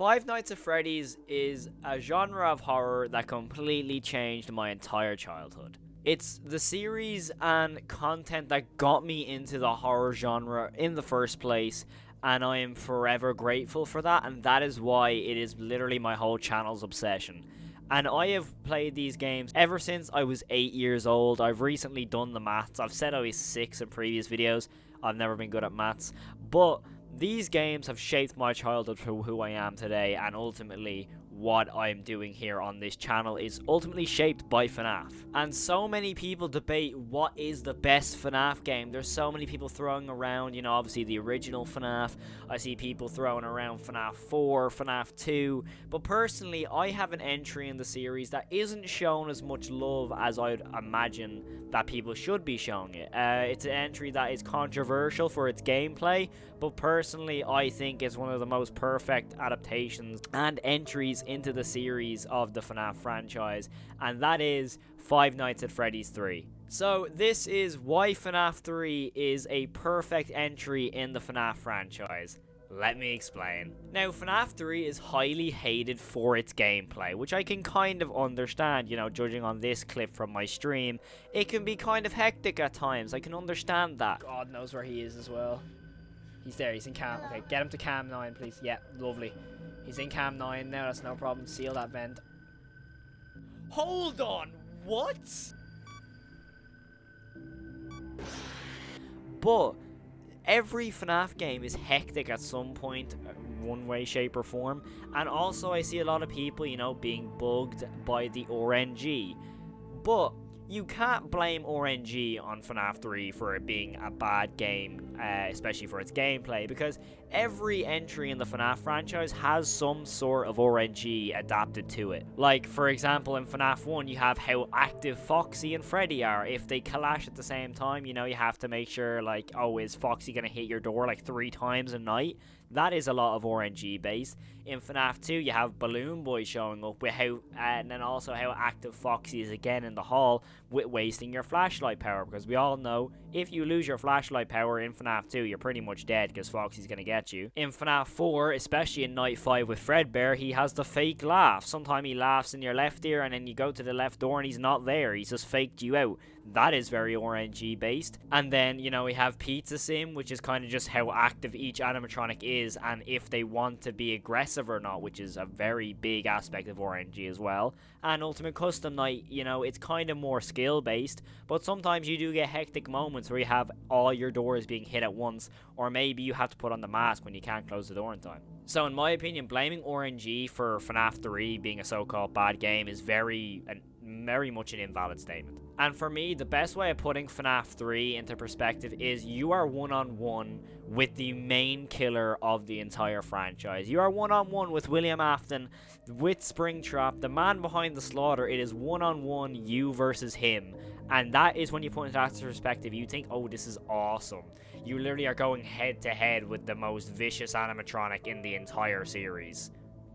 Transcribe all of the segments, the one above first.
Five Nights at Freddy's is a genre of horror that completely changed my entire childhood. It's the series and content that got me into the horror genre in the first place, and I am forever grateful for that, and that is why it is literally my whole channel's obsession. And I have played these games ever since I was 8 years old. I've recently done the maths. I've said I was 6 in previous videos. I've never been good at maths. But these games have shaped my childhood to who I am today, and ultimately what I'm doing here on this channel is ultimately shaped by Fnaf. And so many people debate what is the best Fnaf game. There's so many people throwing around, you know, obviously the original Fnaf. I see people throwing around Fnaf 4, Fnaf 2. But personally, I have an entry in the series that isn't shown as much love as I'd imagine that people should be showing it. It's an entry that is controversial for its gameplay, but personally I think it's one of the most perfect adaptations and entries into the series of the Fnaf franchise, and that is Five Nights at Freddy's 3. So this is why Fnaf 3 is a perfect entry in the Fnaf franchise. Let me explain. Now, Fnaf 3 is highly hated for its gameplay, which I can kind of understand, you know, judging on this clip from my stream. It can be kind of hectic at times, I can understand that. God knows where he is as well. He's there, he's in cam. Okay, get him to cam 9, please. Yeah, lovely. He's in cam 9 now, that's no problem. Seal that vent. Hold on, what? But every FNAF game is hectic at some point, one way, shape, or form. And also I see a lot of people, you know, being bugged by the RNG. But you can't blame RNG on FNAF 3 for it being a bad game, especially for its gameplay, because every entry in the FNAF franchise has some sort of RNG adapted to it. Like, for example, in FNAF 1, you have how active Foxy and Freddy are. If they clash at the same time, you know, you have to make sure, like, oh, is Foxy going to hit your door, like, 3 times a night? That is a lot of RNG based. In FNAF 2, you have Balloon Boy showing up with how, and then also how active Foxy is again in the hall with wasting your flashlight power, because we all know if you lose your flashlight power in FNAF 2, you're pretty much dead because Foxy's going to get you. In FNAF 4, especially in Night 5 with Fredbear, he has the fake laugh. Sometimes he laughs in your left ear and then you go to the left door and he's not there. He's just faked you out. That is very RNG based. And then, you know, we have Pizza Sim, which is kind of just how active each animatronic is and if they want to be aggressive or not, which is a very big aspect of RNG as well. And Ultimate Custom Night, you know, it's kind of more skill based, but sometimes you do get hectic moments where you have all your doors being hit at once, or maybe you have to put on the mask when you can't close the door in time. So in my opinion, blaming RNG for FNAF 3 being a so-called bad game is very much an invalid statement. And for me, the best way of putting FNAF 3 into perspective is you are one-on-one with the main killer of the entire franchise. You are one-on-one with William Afton, with Springtrap, the man behind the slaughter. It is one-on-one, you versus him. And that is when you put it into perspective, you think, oh, this is awesome. You literally are going head-to-head with the most vicious animatronic in the entire series.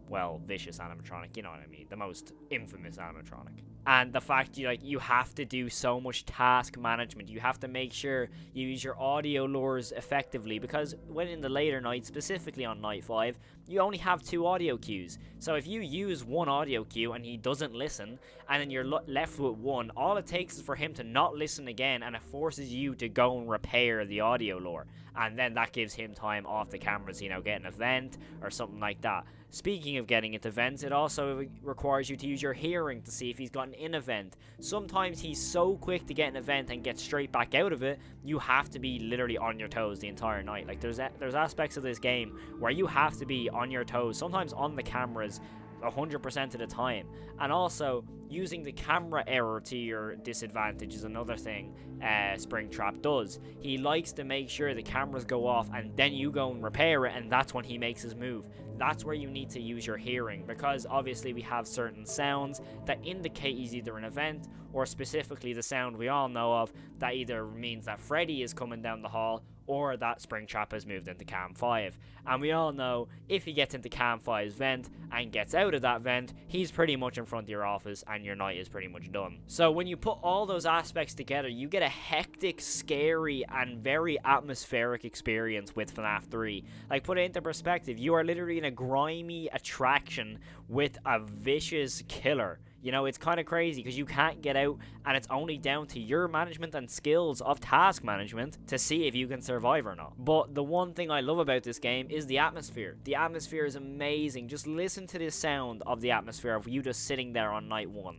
Well, vicious animatronic, you know what I mean, the most infamous animatronic. And the fact you have to do so much task management, you have to make sure you use your audio lures effectively, because when in the later nights, specifically on night 5, you only have 2 audio cues. So if you use one audio cue and he doesn't listen, and then you're left with one, all it takes is for him to not listen again, and it forces you to go and repair the audio lure. And then that gives him time off the cameras, you know, get an event or something like that. Speaking of getting into events, it also requires you to use your hearing to see if he's gotten in event. Sometimes he's so quick to get an event and get straight back out of it, you have to be literally on your toes the entire night. Like, there's aspects of this game where you have to be on your toes, sometimes on the cameras 100% of the time. And also, using the camera error to your disadvantage is another thing Springtrap does. He likes to make sure the cameras go off and then you go and repair it, and that's when he makes his move. That's where you need to use your hearing, because obviously we have certain sounds that indicate he's either an event, or specifically the sound we all know of that either means that Freddy is coming down the hall, or that Springtrap has moved into Cam 5. And we all know if he gets into Cam 5's vent and gets out of that vent, he's pretty much in front of your office and your night is pretty much done. So when you put all those aspects together, you get a hectic, scary, and very atmospheric experience with FNAF 3. Like, put it into perspective, you are literally in a grimy attraction with a vicious killer. You know, it's kind of crazy because you can't get out, and it's only down to your management and skills of task management to see if you can survive or not. But the one thing I love about this game is the atmosphere. The atmosphere is amazing. Just listen to the sound of the atmosphere of you just sitting there on night 1.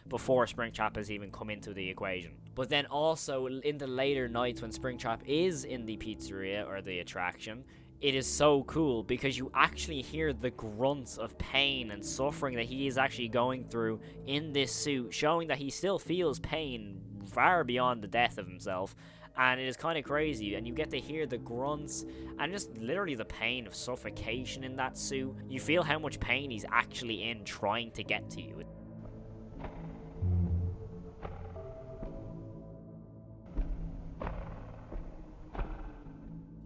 Before Springtrap has even come into the equation. But then also in the later nights when Springtrap is in the pizzeria or the attraction, it is so cool because you actually hear the grunts of pain and suffering that he is actually going through in this suit, showing that he still feels pain far beyond the death of himself. And it is kind of crazy, and you get to hear the grunts and just literally the pain of suffocation in that suit. You feel how much pain he's actually in trying to get to you.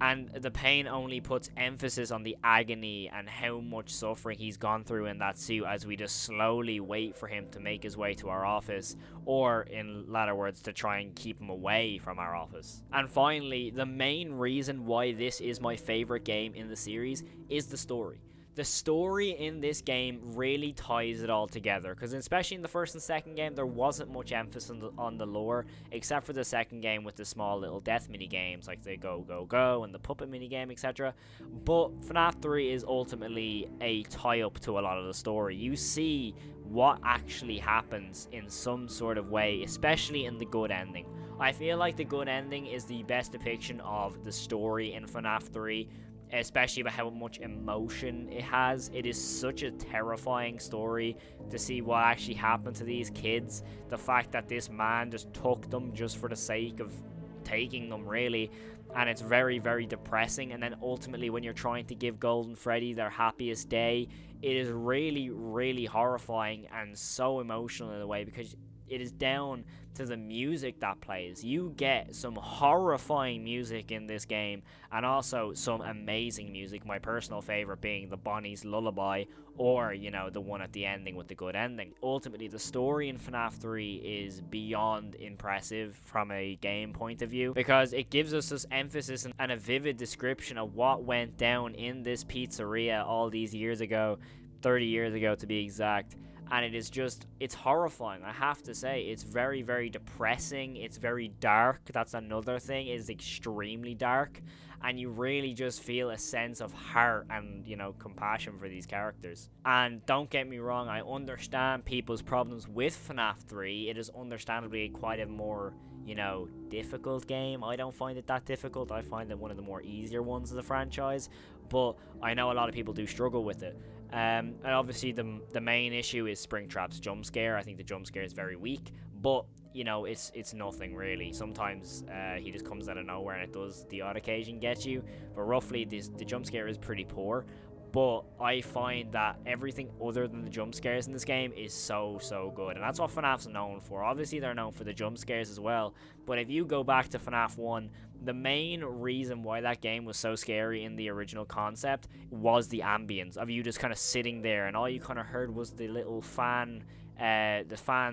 And the pain only puts emphasis on the agony and how much suffering he's gone through in that suit as we just slowly wait for him to make his way to our office, or in latter words, to try and keep him away from our office. And finally, the main reason why this is my favorite game in the series is the story. The story in this game really ties it all together, because especially in the first and second game, there wasn't much emphasis on the lore, except for the second game with the small little death mini games like the go go go and the puppet mini game, etc. But FNAF 3 is ultimately a tie-up to a lot of the story. You see what actually happens in some sort of way, especially in the good ending. I feel like the good ending is the best depiction of the story in FNAF 3, especially about how much emotion it has. It is such a terrifying story to see what actually happened to these kids. The fact that this man just took them just for the sake of taking them, really. And it's very, very depressing. And then ultimately, when you're trying to give Golden Freddy their happiest day, it is really, really horrifying and so emotional in a way, because it is down to the music that plays. You get some horrifying music in this game, and also some amazing music, my personal favorite being the Bonnie's Lullaby, or, you know, the one at the ending with the good ending. Ultimately, the story in FNAF 3 is beyond impressive from a game point of view, because it gives us this emphasis and a vivid description of what went down in this pizzeria all these years ago, 30 years ago to be exact. And it is just, it's horrifying, I have to say. It's very, very depressing. It's very dark. That's another thing. It is extremely dark. And you really just feel a sense of heart and, you know, compassion for these characters. And don't get me wrong, I understand people's problems with FNAF 3. It is understandably quite a more, you know, difficult game. I don't find it that difficult. I find it one of the more easier ones of the franchise. But I know a lot of people do struggle with it. And obviously the main issue is Springtrap's jump scare. I think the jump scare is very weak, but you know, it's nothing really. Sometimes he just comes out of nowhere and it does the odd occasion get you, but roughly the jump scare is pretty poor. But I find that everything other than the jump scares in this game is so good, and that's what FNAF's known for. Obviously they're known for the jump scares as well, but if you go back to FNAF 1, the main reason why that game was so scary in the original concept was the ambience of you just kind of sitting there, and all you kind of heard was the little fan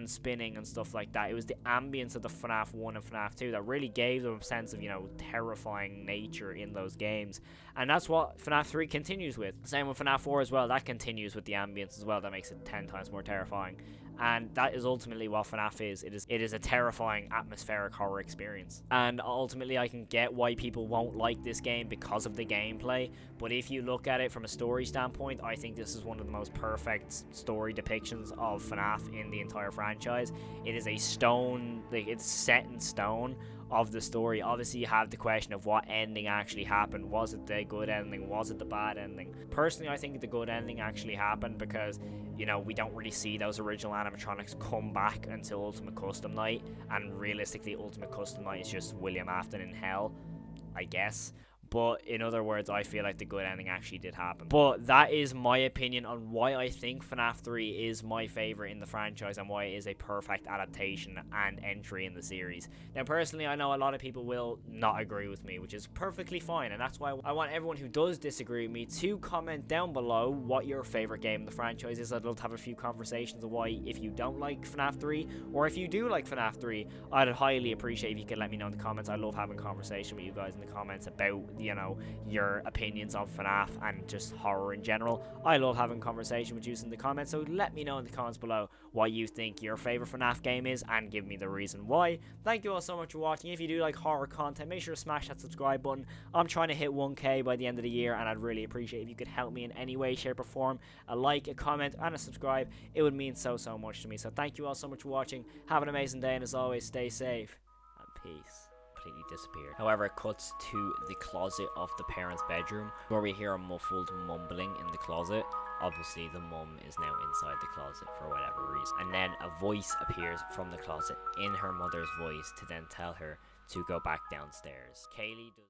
spinning and stuff like that. It was the ambience of the FNAF 1 and FNAF 2 that really gave them a sense of, you know, terrifying nature in those games. And that's what FNAF 3 continues with. Same with FNAF 4 as well. That continues with the ambience as well. That makes it 10 times more terrifying. And that is ultimately what FNAF is. It is a terrifying atmospheric horror experience. And ultimately I can get why people won't like this game because of the gameplay, but if you look at it from a story standpoint, I think this is one of the most perfect story depictions of FNAF in the entire franchise. It is a stone, like, it's set in stone of the story. Obviously you have the question of what ending actually happened. Was it the good ending? Was it the bad ending? Personally, I think the good ending actually happened because, you know, we don't really see those original animatronics come back until Ultimate Custom Night, and realistically Ultimate Custom Night is just William Afton in hell, I guess. But in other words, I feel like the good ending actually did happen. But that is my opinion on why I think FNAF 3 is my favorite in the franchise and why it is a perfect adaptation and entry in the series. Now, personally, I know a lot of people will not agree with me, which is perfectly fine, and that's why I want everyone who does disagree with me to comment down below what your favorite game in the franchise is. I'd love to have a few conversations of why, if you don't like FNAF 3, or if you do like FNAF 3, I'd highly appreciate if you could let me know in the comments. I love having conversation with you guys in the comments about, you know, your opinions on FNAF and just horror in general. I love having conversation with you in the comments, so let me know in the comments below what you think your favorite FNAF game is and give me the reason why. Thank you all so much for watching. If you do like horror content, make sure to smash that subscribe button. I'm trying to hit 1k by the end of the year, and I'd really appreciate if you could help me in any way, shape or form. A like, a comment and a subscribe, it would mean so much to me. So thank you all so much for watching. Have an amazing day, and as always, stay safe and peace. Completely disappeared. However, it cuts to the closet of the parents' bedroom, where we hear a muffled mumbling in the closet. Obviously, the mum is now inside the closet for whatever reason. And then a voice appears from the closet in her mother's voice to then tell her to go back downstairs. Kaylee does